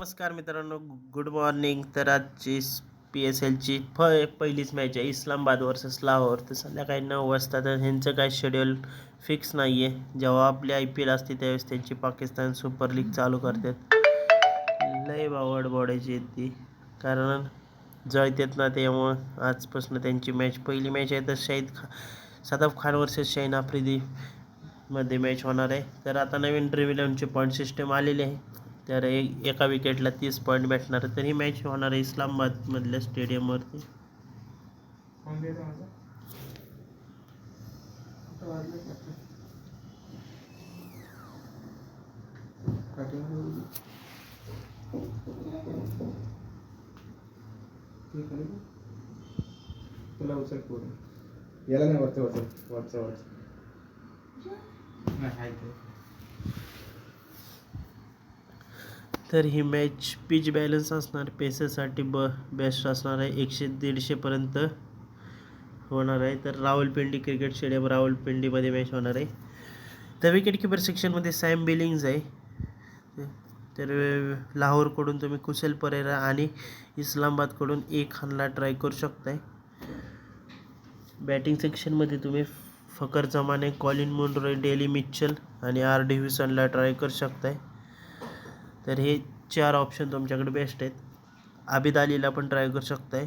नमस्कार मित्रांनो, good morning. तर आजची पी एस एलची पहिलीच मॅच आहे इस्लामाबाद वर्सेस लाहोर. तर संध्याकाळी 9 वाजता. तर ह्यांचं काय शेड्यूल फिक्स नाही आहे. जेव्हा आपली IPL असते त्यावेळेस त्यांची पाकिस्तान सुपर लीग चालू करतात. लय बावड बोडायची आहेत ती, कारण जळतात ना, त्यामुळं आजपासून त्यांची पहिली मॅच आहे. तर सदाफ खान वर्सेस शाहीन आफ्रिदी मध्ये मॅच होणार आहे. तर आता नवीन ड्रीम 11ची पॉईंट सिस्टम आलेली आहे. तर एका विकेटला 30 पॉईंट भेटणार. तर ही मॅच होणार आहे इस्लामाबादमधल्या स्टेडियमवरती. तुला उचल पूर्ण याला नाही वरचं वरचं वरचं वरचं नाही आहे ते. तर ही मॅच पिच बॅलन्स असणार, पेसरसाठी बेस्ट असणार आहे. 100-150 पर्यंत होणार आहे. तर रावलपिंडी क्रिकेट स्टेडियम रावलपिंडीमध्ये मॅच होणार आहे. तर विकेट किपर सेक्शनमध्ये सॅम बिलिंग्ज आहे. तर लाहोरकडून तुम्ही कुशल परेरा आणि इस्लामाबादकडून खानला ट्राय करू शकताय. बॅटिंग सेक्शनमध्ये तुम्ही फकर जमाने, कॉलिन मुनरो, डेली मिचल आणि डिव्हिसनला ट्राय करू शकताय. तर हे 4 ऑप्शन तुमच्याकडे बेस्ट आहेत. आबिद अलीला पण ट्राय करू शकताय.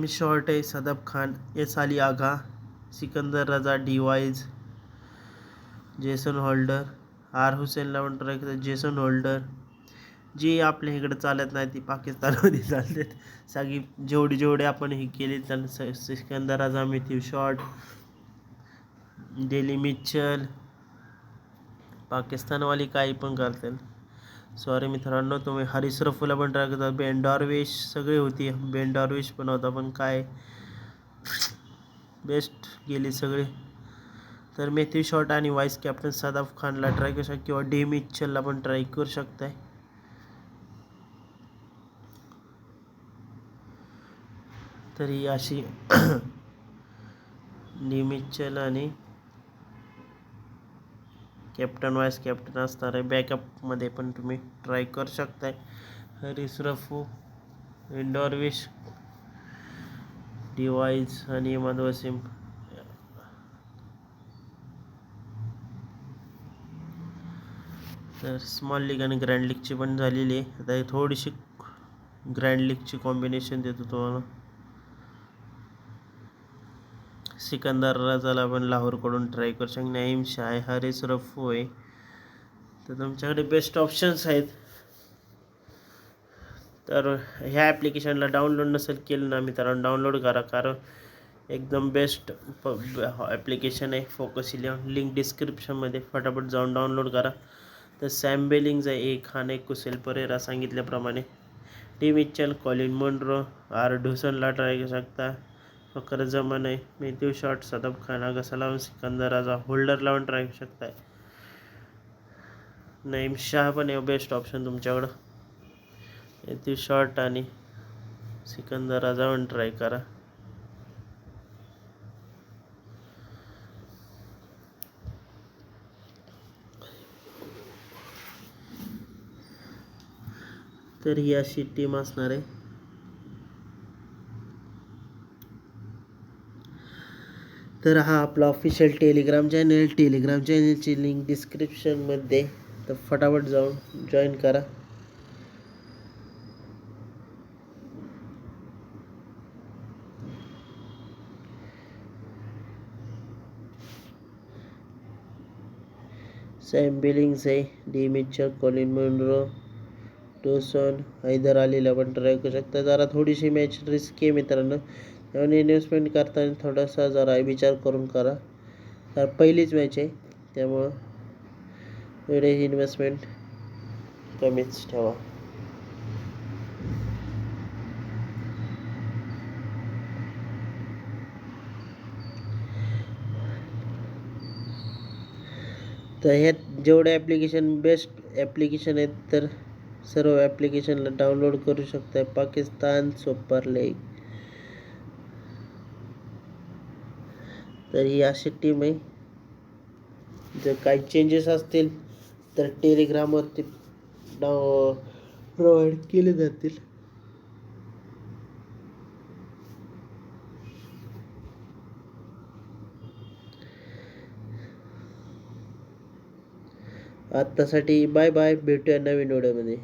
शॉर्ट आहे, सदाब खान, अली आघा, सिकंदर रजा, वाईज, जेसन होल्डर, हुसेनला पण ट्राय करतात, जेसन होल्डर. जी आपल्या इकडे चालत नाही ती पाकिस्तानमध्ये चालतात. सगळी जेवढे आपण ही केली तर सिकंदर रजा, मिथ्यू शॉर्ट, डेली मिचल. पाकिस्तानवाली काही पण करतील. सॉरी मित्रांनो, तुम्ही हरीश रफूला पण ट्राय करता, बेन डॉर्विश सगळी होती. बेन डॉर्विश पण होता, पण काय बेस्ट गेली सगळे. तर मेथ्यू शॉट आणि वाईस कॅप्टन सदाफ खानला ट्राय करू शकता, किंवा डी मिचलला पण ट्राय करू शकताय. तर ही अशी डी मिचल आणि कॅप्टन वाईस कॅप्टन असणार आहे. बॅकअपमध्ये पण तुम्ही ट्राय करू शकताय. हरीश रफू, डॉर्विश, वाईज आणि इमाद वसीम. तर स्मॉल लीग आणि ग्रँड लीगची पण झालेली आहे. आता थोडीशी ग्रँड लीगची कॉम्बिनेशन देतो तुम्हाला. सिकंदर रजाला पण लाहोरकडून ट्राय करू शकता. नईम शाह, हरीश रफू आहे. तर तुमच्याकडे बेस्ट ऑप्शन्स आहेत. तर ह्या ॲप्लिकेशनला डाउनलोड नसेल केलं ना मित्रांनो, डाउनलोड करा, कारण एकदम बेस्ट ॲप्लिकेशन आहे. फोकस 11 लिंक डिस्क्रिप्शनमध्ये, फटाफट जाऊन डाउनलोड करा. तर सॅम बिलिंग्ज आहे, खान आहे, कुशल परेरा सांगितल्याप्रमाणे, टी मिचल, कॉलिन मुनरो, ढुसनला ट्राय करू शकता. फकर जमान आहे, मेथ्यू शॉट, सदाब खान, आगा लावून सिकंदर राजा, होल्डर लावून ट्राय करू शकताय. नईम शाह पण आहे बेस्ट ऑप्शन तुमच्याकडं. मेथ्यू शॉट आणि सिकंदर राजा पण ट्राय करा. तर ही अशी टीम असणार आहे. तर हा आपला ऑफिशियल टेलिग्राम चॅनलची लिंक डिस्क्रिप्शनमध्ये. तर फटाफट जाऊन जॉईन करा. सॅम बिलिंग्स आहे, D Mitchell, Colin Munro, Dawson, Haider अलीला पण ट्राय करू शकता. जरा थोडीशी मॅच रिस्क आहे मित्रांनो, त्यामुळे इन्व्हेस्टमेंट करताना थोडासा जरा विचार करून करा. तर पहिलीच मॅच आहे, त्यामुळं एवढे इन्व्हेस्टमेंट कमीच ठेवा. तर ह्यात जेवढे बेस्ट ॲप्लिकेशन आहेत, तर सर्व ॲप्लिकेशनला डाउनलोड करू शकता. Pakistan super league. तर ही अशी टीम आहे. जर काही चेंजेस असतील तर टेलिग्रामवरती प्रोव्हाइड केले जातील. आत्तासाठी बाय बाय, भेटूया नवीन व्हिडिओमध्ये.